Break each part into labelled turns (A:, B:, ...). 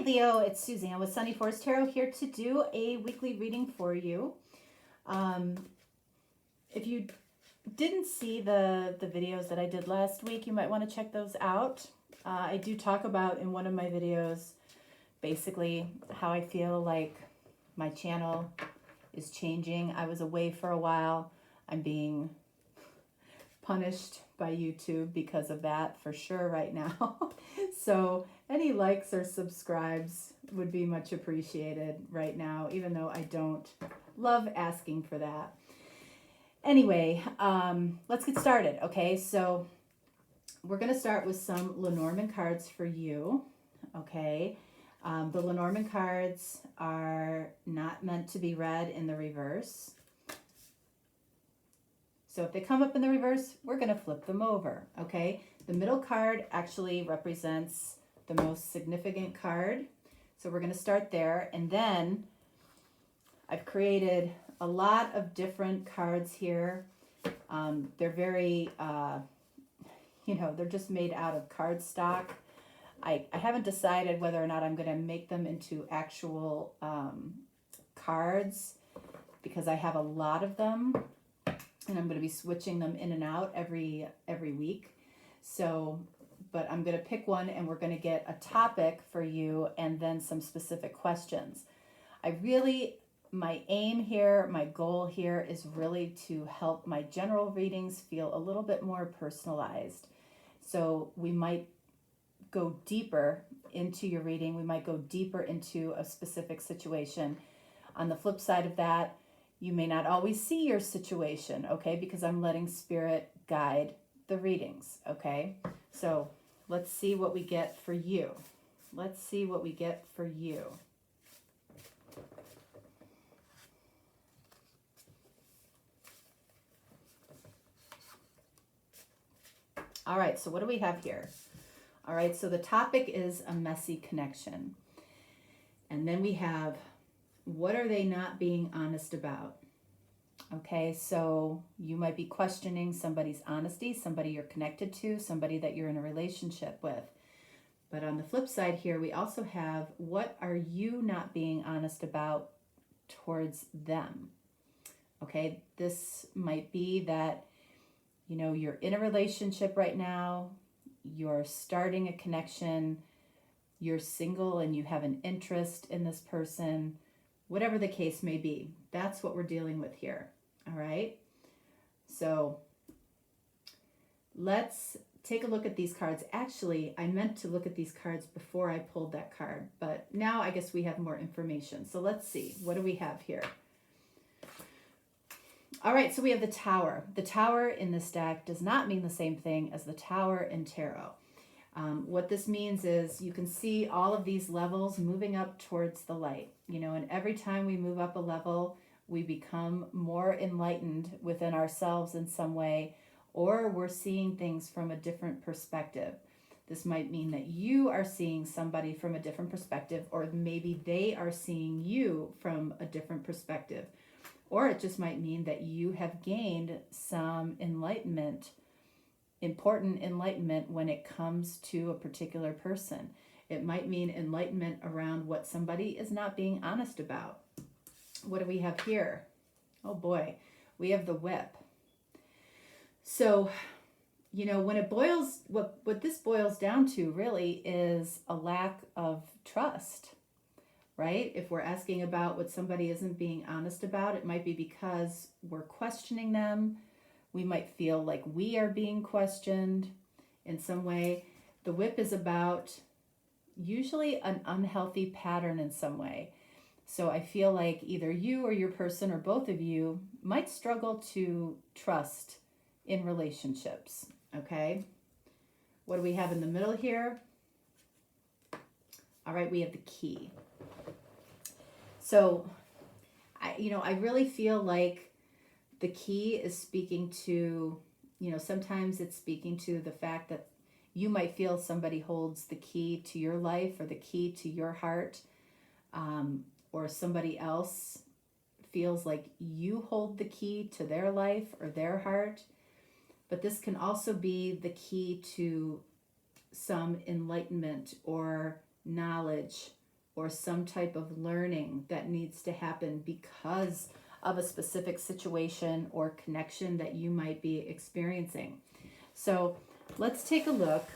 A: Leo, it's Suzanne with Sunny Forest Tarot here to do a weekly reading for you. If you didn't see the videos that I did last week, you might want to check those out. I do talk about in one of my videos basically how I feel like my channel is changing. I was away for a while. I'm being punished by YouTube because of that for sure right now. So any likes or subscribes would be much appreciated right now, even though I don't love asking for that. Anyway, let's get started. Okay, so we're going to start with some Lenormand cards for you. Okay, the Lenormand cards are not meant to be read in the reverse. So if they come up in the reverse, we're going to flip them over, okay? The middle card actually represents the most significant card. So we're going to start there. And then I've created a lot of different cards here. They're very, they're just made out of cardstock. I haven't decided whether or not I'm going to make them into actual cards because I have a lot of them. And I'm going to be switching them in and out every week. So, but I'm going to pick one and we're going to get a topic for you and then some specific questions. My aim here, my goal here is really to help my general readings feel a little bit more personalized. So we might go deeper into your reading. We might go deeper into a specific situation. On the flip side of that, you may not always see your situation, okay, because I'm letting Spirit guide the readings, okay? So let's see what we get for you. Let's see what we get for you. All right, so what do we have here? All right, so the topic is a messy connection. And then we have, what are they not being honest about? Okay, so you might be questioning somebody's honesty, somebody you're connected to, somebody that you're in a relationship with. But on the flip side here, we also have, what are you not being honest about towards them? Okay, this might be that, you're in a relationship right now, you're starting a connection, you're single and you have an interest in this person, whatever the case may be. That's what we're dealing with here. All right. So let's take a look at these cards. Actually, I meant to look at these cards before I pulled that card, but now I guess we have more information. So let's see. What do we have here? All right. So we have the Tower. The Tower in this deck does not mean the same thing as the Tower in Tarot. What this means is you can see all of these levels moving up towards the light, and every time we move up a level, we become more enlightened within ourselves in some way, or we're seeing things from a different perspective. This might mean that you are seeing somebody from a different perspective, or maybe they are seeing you from a different perspective. Or it just might mean that you have gained some enlightenment, important enlightenment when it comes to a particular person. It might mean enlightenment around what somebody is not being honest about. What do we have here? Oh boy, we have the Whip. So, when it boils, what this boils down to really is a lack of trust, right? If we're asking about what somebody isn't being honest about, it might be because we're questioning them. We might feel like we are being questioned in some way. The Whip is about usually an unhealthy pattern in some way. So I feel like either you or your person or both of you might struggle to trust in relationships, okay? What do we have in the middle here? All right, we have the Key. So, I really feel like the Key is speaking to, sometimes it's speaking to the fact that you might feel somebody holds the key to your life or the key to your heart, or somebody else feels like you hold the key to their life or their heart. But this can also be the key to some enlightenment or knowledge or some type of learning that needs to happen because of a specific situation or connection that you might be experiencing. So let's take a look.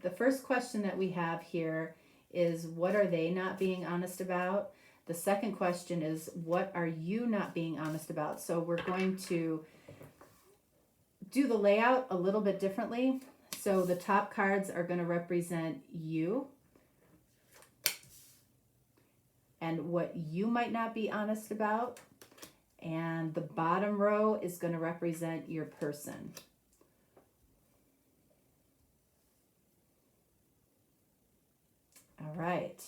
A: The first question that we have here is, what are they not being honest about? The second question is, what are you not being honest about? So we're going to do the layout a little bit differently. So the top cards are going to represent you and what you might not be honest about. And the bottom row is going to represent your person. All right.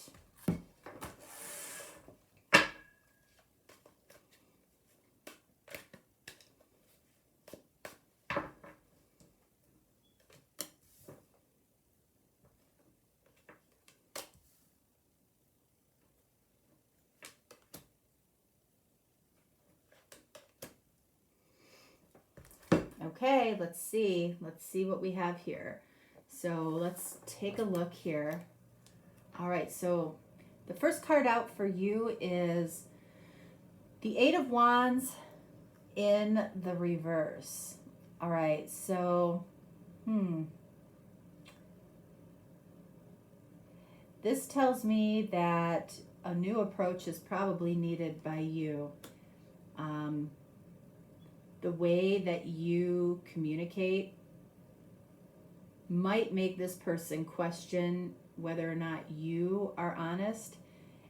A: Okay, let's see what we have here. So let's take a look here. All right, so the first card out for you is the Eight of Wands in the reverse. All right, so, this tells me that a new approach is probably needed by you. The way that you communicate might make this person question whether or not you are honest.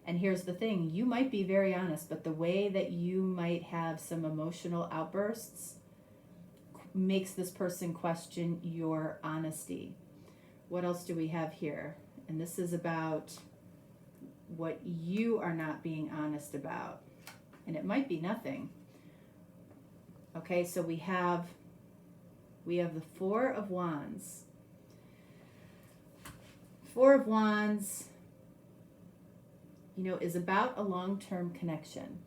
A: And here's the thing, you might be very honest, but the way that you might have some emotional outbursts makes this person question your honesty. What else do we have here? And this is about what you are not being honest about. And it might be nothing. Okay, so we have the Four of Wands. Four of Wands, is about a long-term connection.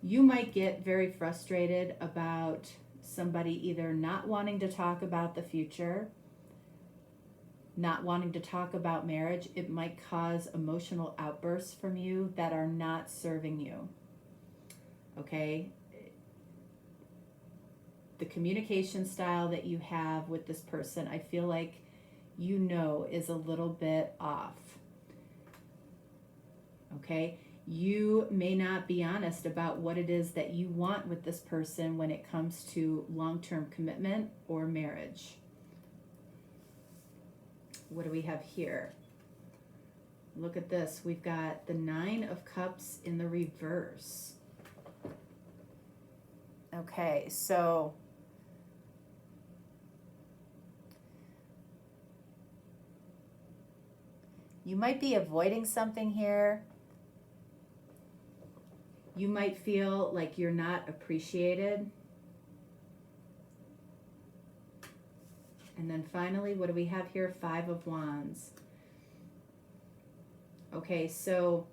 A: You might get very frustrated about somebody either not wanting to talk about the future, not wanting to talk about marriage. It might cause emotional outbursts from you that are not serving you. Okay? The communication style that you have with this person, I feel like is a little bit off. Okay? You may not be honest about what it is that you want with this person when it comes to long-term commitment or marriage. What do we have here? Look at this. We've got the Nine of Cups in the reverse. Okay, so you might be avoiding something here. You might feel like you're not appreciated. And then finally, what do we have here? Five of Wands. Okay, so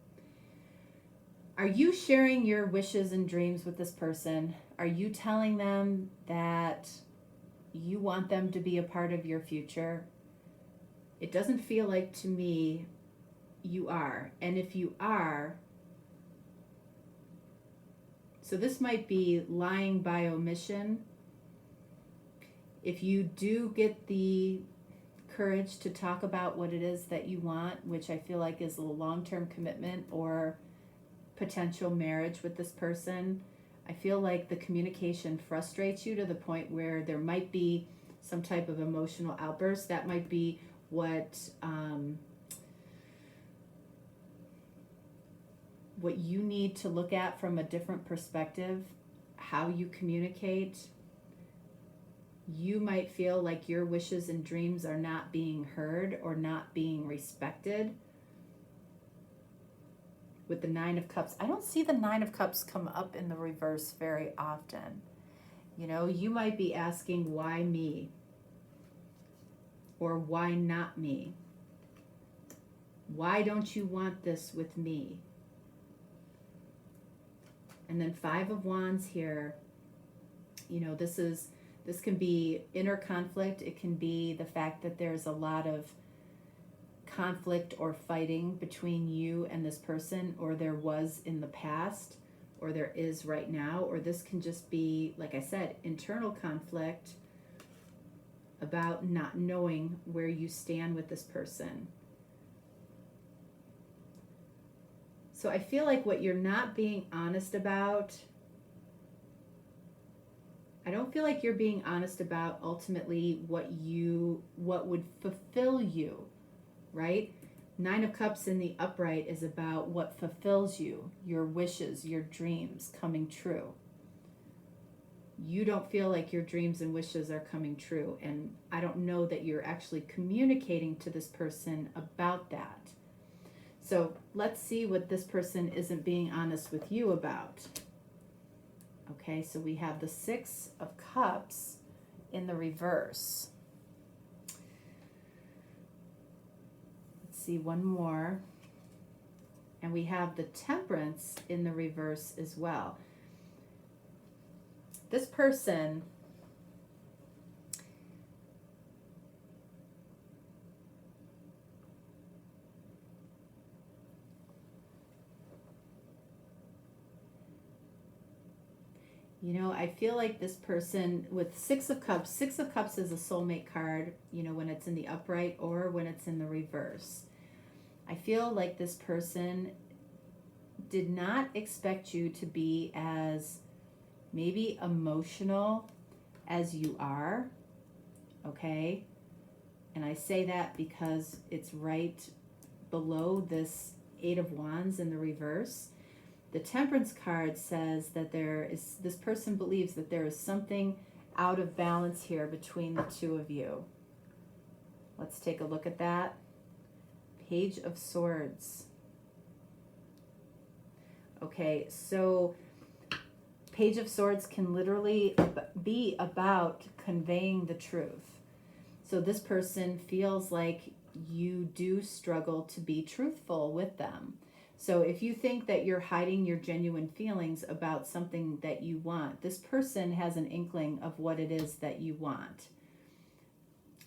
A: are you sharing your wishes and dreams with this person? Are you telling them that you want them to be a part of your future? It doesn't feel like to me you are. And if you are, so this might be lying by omission. If you do get the courage to talk about what it is that you want, which I feel like is a long-term commitment or potential marriage with this person, I feel like the communication frustrates you to the point where there might be some type of emotional outburst. That might be what you need to look at from a different perspective, how you communicate. You might feel like your wishes and dreams are not being heard or not being respected. With the Nine of Cups, I don't see the Nine of Cups come up in the reverse very often. You might be asking, why me? Or why not me? Why don't you want this with me? And then Five of Wands here, this can be inner conflict. It can be the fact that there's a lot of conflict or fighting between you and this person, or there was in the past, or there is right now, or this can just be, like I said, internal conflict about not knowing where you stand with this person. So I feel like what you're not being honest about, I don't feel like you're being honest about ultimately what would fulfill you, right? 9 of Cups in the upright is about what fulfills you, your wishes, your dreams coming true. You don't feel like your dreams and wishes are coming true, and I don't know that you're actually communicating to this person about that. So let's see what this person isn't being honest with you about. Okay, so we have the 6 of Cups in the reverse. Let's see, one more. And we have the Temperance in the reverse as well. This person I feel like this person with 6 of Cups is a soulmate card, when it's in the upright or when it's in the reverse. I feel like this person did not expect you to be as maybe emotional as you are, okay? And I say that because it's right below this 8 of Wands in the reverse. The Temperance card says that this person believes that there is something out of balance here between the two of you. Let's take a look at that. Page of Swords. Okay, so Page of Swords can literally be about conveying the truth. So this person feels like you do struggle to be truthful with them. So if you think that you're hiding your genuine feelings about something that you want, this person has an inkling of what it is that you want.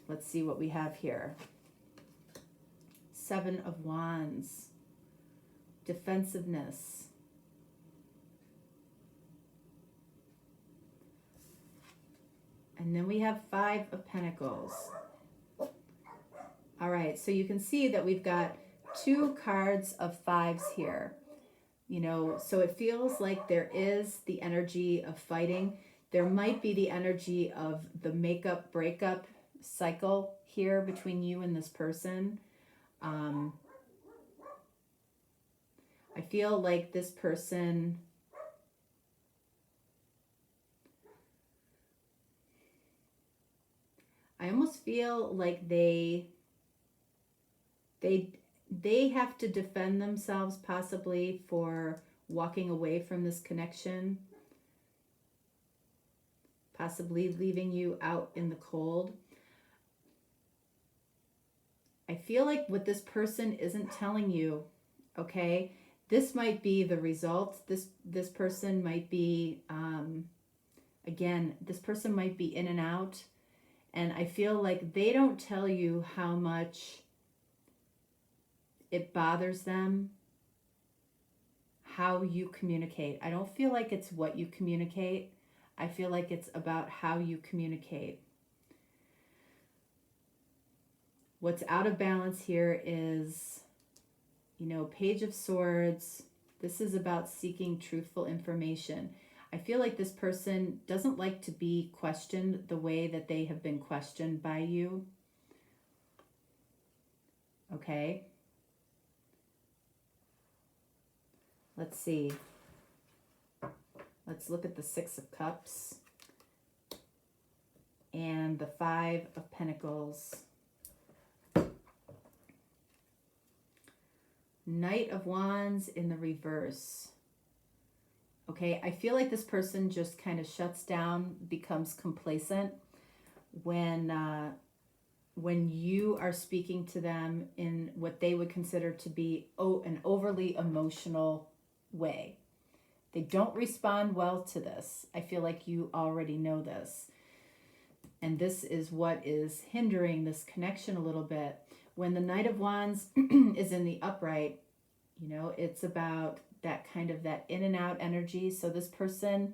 A: Let's see what we have here. 7 of Wands. Defensiveness. And then we have 5 of Pentacles. All right, so you can see that we've got 2 cards of 5s here. So it feels like there is the energy of fighting. There might be the energy of the makeup breakup cycle here between you and this person. I feel like this person I almost feel like they have to defend themselves possibly for walking away from this connection, possibly leaving you out in the cold. I feel like what this person isn't telling you, okay, this might be the result. This person might be, again, this person might be in and out. And I feel like they don't tell you how much it bothers them how you communicate. I don't feel like it's what you communicate. I feel like it's about how you communicate. What's out of balance here is, Page of Swords. This is about seeking truthful information. I feel like this person doesn't like to be questioned the way that they have been questioned by you. Okay. Let's see. Let's look at the 6 of Cups and the 5 of Pentacles. Knight of Wands in the reverse. Okay, I feel like this person just kind of shuts down, becomes complacent when you are speaking to them in what they would consider to be an overly emotional way. They don't respond well to this. I feel like you already know this. And this is what is hindering this connection a little bit. When the Knight of Wands is in the upright, you know, it's about that kind of that in and out energy. So this person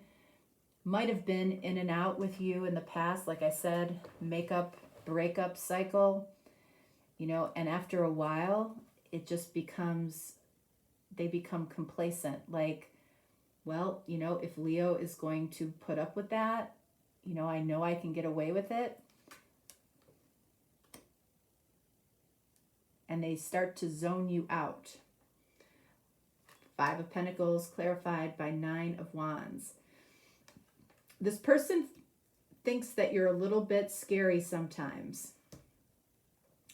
A: might have been in and out with you in the past, like I said, makeup, breakup cycle, you know, and after a while, it just becomes, they become complacent. Like, well, you know, if Leo is going to put up with that, you know I can get away with it. And they start to zone you out. 5 of Pentacles clarified by 9 of Wands. This person thinks that you're a little bit scary sometimes.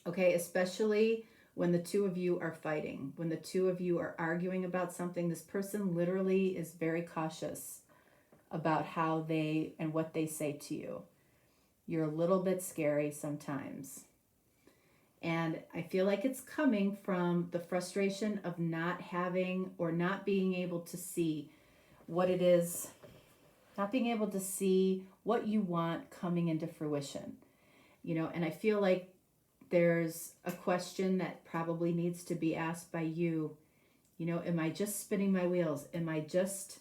A: Okay, especially when the two of you are fighting. When the two of you are arguing about something, this person literally is very cautious about how they and what they say to you. You're a little bit scary sometimes. And I feel like it's coming from the frustration of not having or not being able to see what it is, not being able to see what you want coming into fruition. You know, and I feel like there's a question that probably needs to be asked by you. You know, am I just spinning my wheels? Am I just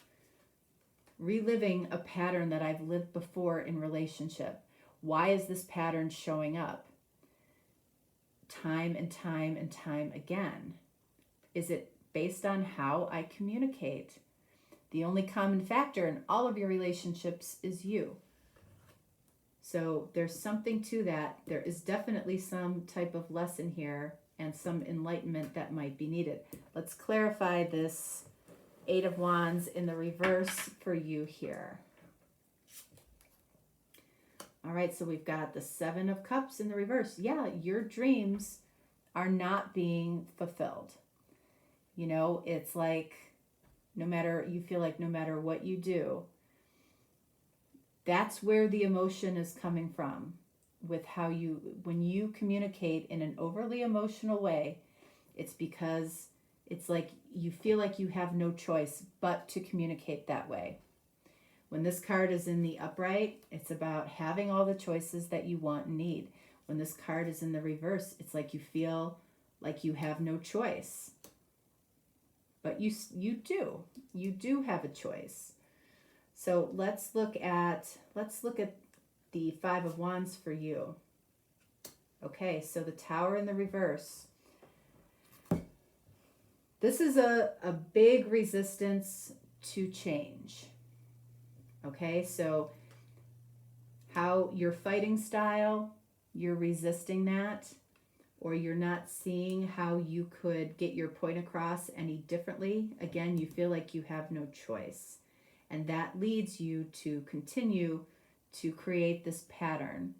A: reliving a pattern that I've lived before in relationship? Why is this pattern showing up time and time and time again? Is it based on how I communicate? The only common factor in all of your relationships is you. So there's something to that. There is definitely some type of lesson here and some enlightenment that might be needed. Let's clarify this 8 of Wands in the reverse for you here. All right, so we've got the 7 of Cups in the reverse. Yeah, your dreams are not being fulfilled. You know, it's like you feel like no matter what you do, that's where the emotion is coming from with when you communicate in an overly emotional way, it's because it's like you feel like you have no choice but to communicate that way. When this card is in the upright, it's about having all the choices that you want and need. When this card is in the reverse, it's like you feel like you have no choice. But you do. You do have a choice. So let's look at the 5 of Wands for you. Okay, so the Tower in the reverse. This is a big resistance to change. Okay, so how your fighting style, you're resisting that, or you're not seeing how you could get your point across any differently. Again, you feel like you have no choice. And that leads you to continue to create this pattern.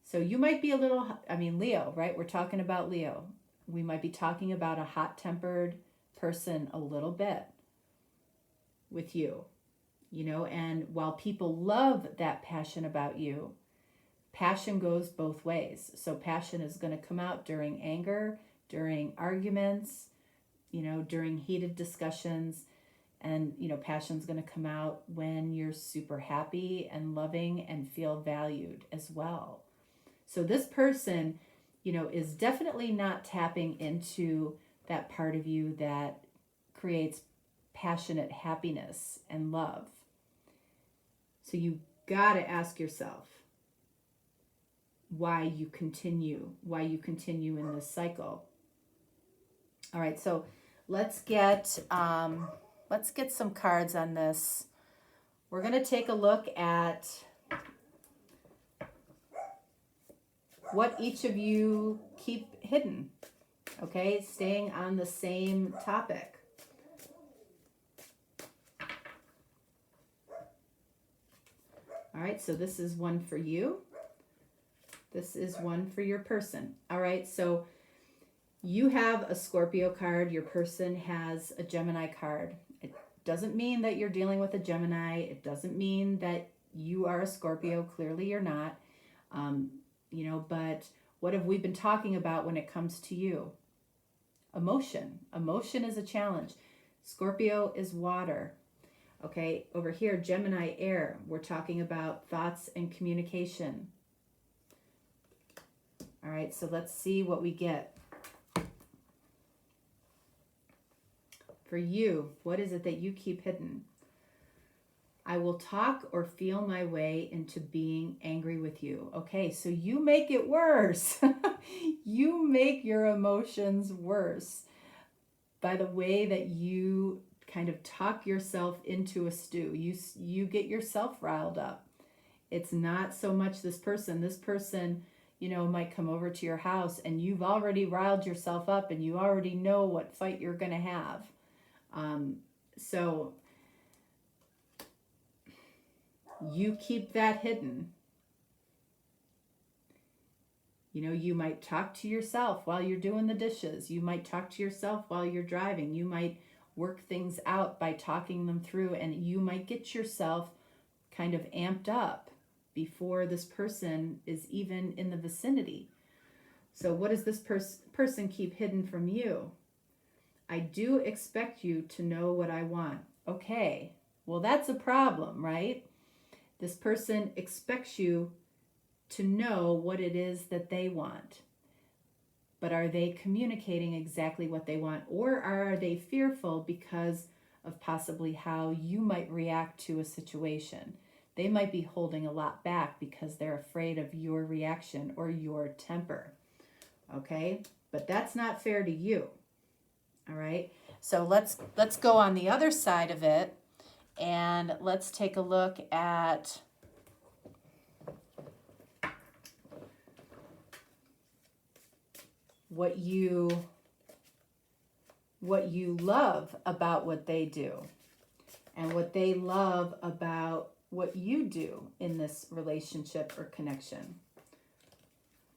A: So you might be Leo, right? We're talking about Leo. We might be talking about a hot-tempered person a little bit with you, you know, and while people love that passion about you, passion goes both ways. So passion is going to come out during anger, during arguments, you know, during heated discussions. And, you know, passion's going to come out when you're super happy and loving and feel valued as well. So this person, you know, is definitely not tapping into that part of you that creates passionate happiness and love. So you got to ask yourself why you continue in this cycle. All right, so let's get some cards on this. We're going to take a look at what each of you keep hidden. Okay, staying on the same topic. All right, so this is one for you. This is one for your person. All right, so you have a Scorpio card. Your person has a Gemini card. It doesn't mean that you're dealing with a Gemini. It doesn't mean that you are a Scorpio. Clearly you're not. You know, but what have we been talking about when it comes to you? Emotion. Emotion is a challenge. Scorpio is water. Okay, over here, Gemini, air. We're talking about thoughts and communication. All right, so let's see what we get. For you, what is it that you keep hidden? I will talk or feel my way into being angry with you. Okay, so you make it worse. You make your emotions worse by the way that you kind of talk yourself into a stew. You get yourself riled up. It's not so much this person. This person, might come over to your house and you've already riled yourself up and you already know what fight you're going to have. So you keep that hidden. You might talk to yourself while you're doing the dishes. You might talk to yourself while you're driving. You might work things out by talking them through, and you might get yourself kind of amped up before this person is even in the vicinity. So what does this person keep hidden from you? I do expect you to know what I want. Okay, well, that's a problem, right? This person expects you to know what it is that they want. But are they communicating exactly what they want? Or are they fearful because of possibly how you might react to a situation? They might be holding a lot back because they're afraid of your reaction or your temper. Okay? But that's not fair to you. All right? So let's go on the other side of it, and let's take a look at what you love about what they do and what they love about what you do in this relationship or connection.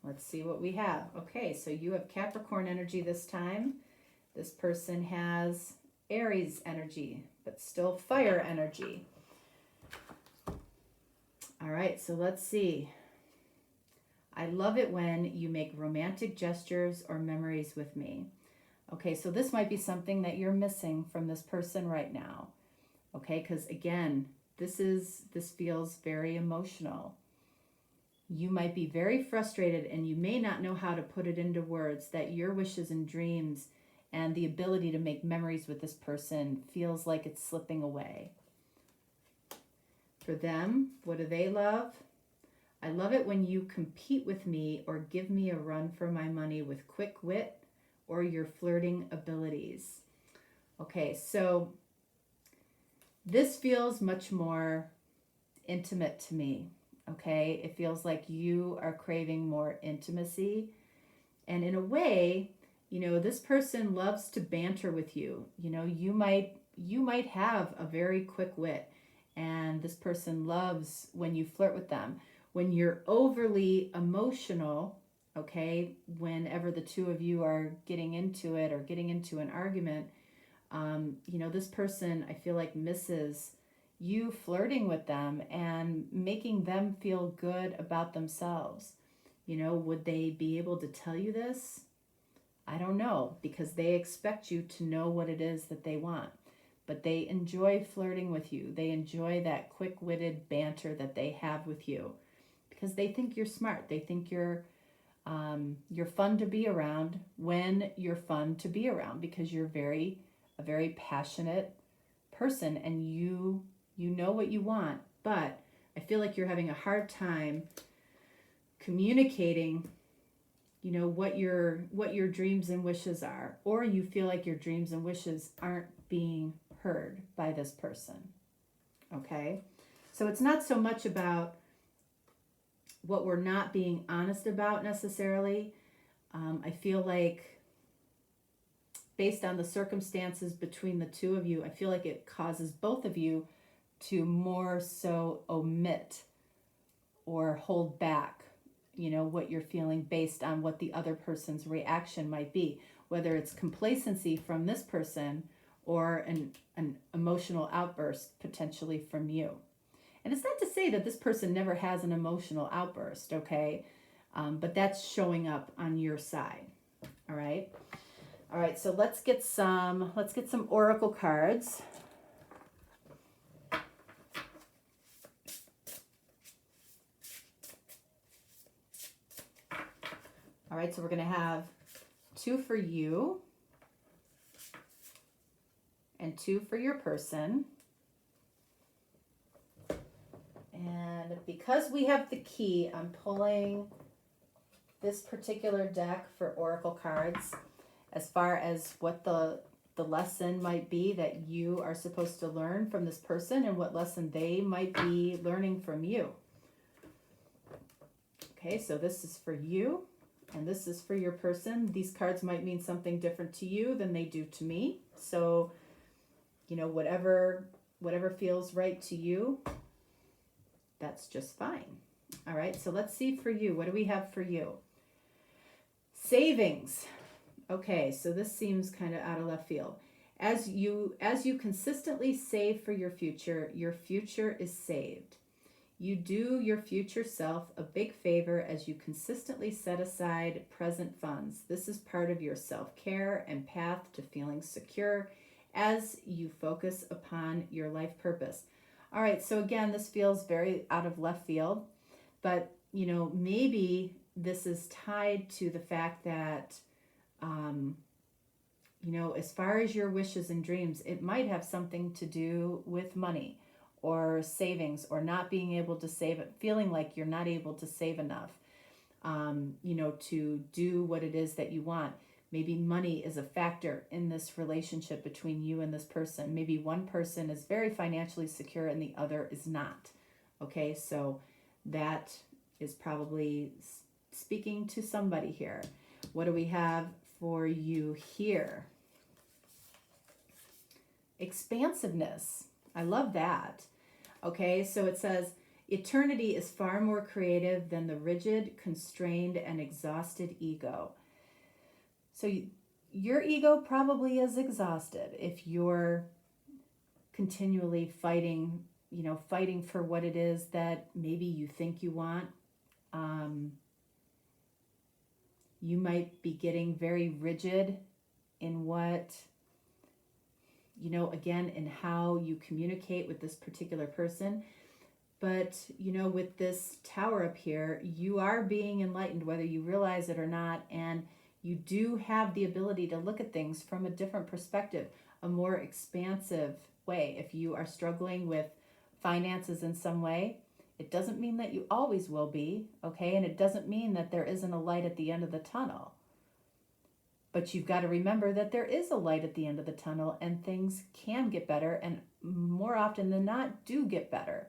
A: Let's see what we have. Okay, so you have Capricorn energy this time. This person has Aries energy, but still fire energy. All right, so let's see. I love it when you make romantic gestures or memories with me. Okay, so this might be something that you're missing from this person right now. Okay, because again, this feels very emotional. You might be very frustrated and you may not know how to put it into words that your wishes and dreams and the ability to make memories with this person feels like it's slipping away. For them, what do they love? I love it when you compete with me or give me a run for my money with quick wit or your flirting abilities. Okay, so this feels much more intimate to me. Okay, it feels like you are craving more intimacy. And in a way, this person loves to banter with you. You might have a very quick wit, and this person loves when you flirt with them. When you're overly emotional, okay, whenever the two of you are getting into it or getting into an argument, this person, I feel like, misses you flirting with them and making them feel good about themselves. Would they be able to tell you this? I don't know, because they expect you to know what it is that they want. But they enjoy flirting with you. They enjoy that quick-witted banter that they have with you because they think you're smart. They think you're fun to be around when you're fun to be around because you're a very passionate person and you know what you want. But I feel like you're having a hard time communicating what your dreams and wishes are, or you feel like your dreams and wishes aren't being heard by this person. Okay, so it's not so much about what we're not being honest about necessarily. I feel like based on the circumstances between the two of you, I feel like it causes both of you to more so omit or hold back what you're feeling based on what the other person's reaction might be, whether it's complacency from this person or an emotional outburst potentially from you. And it's not to say that this person never has an emotional outburst, okay? But that's showing up on your side. All right. So let's get some oracle cards. right, so we're going to have 2 for you and 2 for your person. And because we have the key, I'm pulling this particular deck for oracle cards as far as what the lesson might be that you are supposed to learn from this person and what lesson they might be learning from you. Okay, so this is for you and this is for your person. These cards might mean something different to you than they do to me. So, you know, whatever feels right to you, that's just fine. All right, so let's see for you. What do we have for you? Savings. Okay, so this seems kind of out of left field. As you consistently save for your future is saved. You do your future self a big favor as you consistently set aside present funds. This is part of your self-care and path to feeling secure as you focus upon your life purpose. All right, so again, this feels very out of left field, but you know, maybe this is tied to the fact that you know, as far as your wishes and dreams, it might have something to do with money or savings or not being able to save it, feeling like you're not able to save enough, you know, to do what it is that you want. Maybe money is a factor in this relationship between you and this person. Maybe one person is very financially secure and the other is not. Okay, so that is probably speaking to somebody here. What do we have for you here? Expansiveness. I love that. Okay, so it says, eternity is far more creative than the rigid, constrained, and exhausted ego. So your ego probably is exhausted if you're continually fighting, you know, fighting for what it is that maybe you think you want. You might be getting very rigid in what, you know, again, in how you communicate with this particular person. But, you know, with this tower up here, you are being enlightened, whether you realize it or not. And you do have the ability to look at things from a different perspective, a more expansive way. If you are struggling with finances in some way, it doesn't mean that you always will be, okay? And it doesn't mean that there isn't a light at the end of the tunnel. But you've got to remember that there is a light at the end of the tunnel and things can get better and more often than not do get better.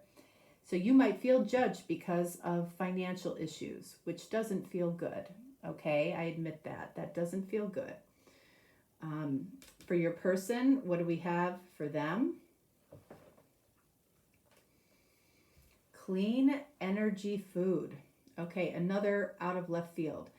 A: So you might feel judged because of financial issues, which doesn't feel good, okay? I admit that. That doesn't feel good. For your person, what do we have for them? Clean energy food. Okay, another out of left field.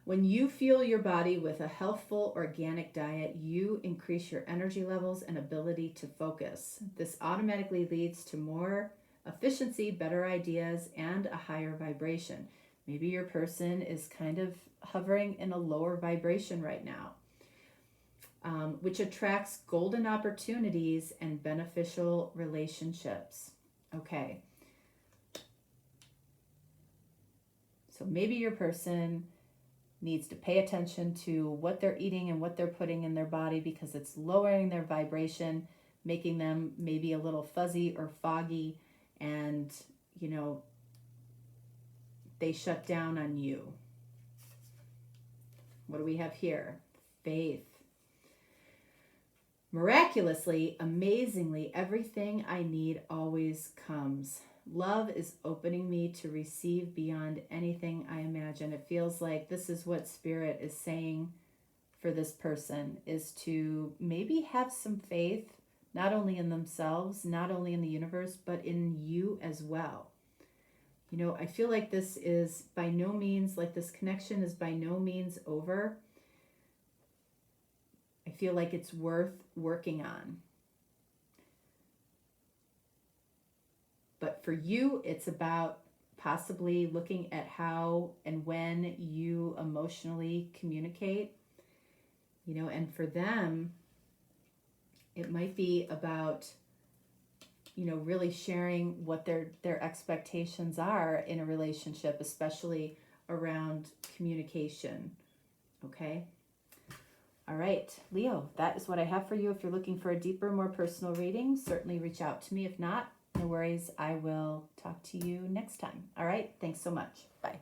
A: When you fuel your body with a healthful organic diet, you increase your energy levels and ability to focus. This automatically leads to more efficiency, better ideas, and a higher vibration. Maybe your person is kind of hovering in a lower vibration right now, which attracts golden opportunities and beneficial relationships. Okay. So maybe your person needs to pay attention to what they're eating and what they're putting in their body because it's lowering their vibration, making them maybe a little fuzzy or foggy, and, you know, they shut down on you. What do we have here? Faith. Miraculously, amazingly, everything I need always comes. Love is opening me to receive beyond anything I imagine. It feels like this is what Spirit is saying for this person, is to maybe have some faith, not only in themselves, not only in the universe, but in you as well. You know, I feel like this is by no means, like this connection is by no means over. I feel like it's worth working on. But for you, it's about possibly looking at how and when you emotionally communicate, you know, and for them, it might be about, you know, really sharing what their expectations are in a relationship, especially around communication. Okay. All right, Leo, that is what I have for you. If you're looking for a deeper, more personal reading, certainly reach out to me. If not, no worries. I will talk to you next time. All right. Thanks so much. Bye.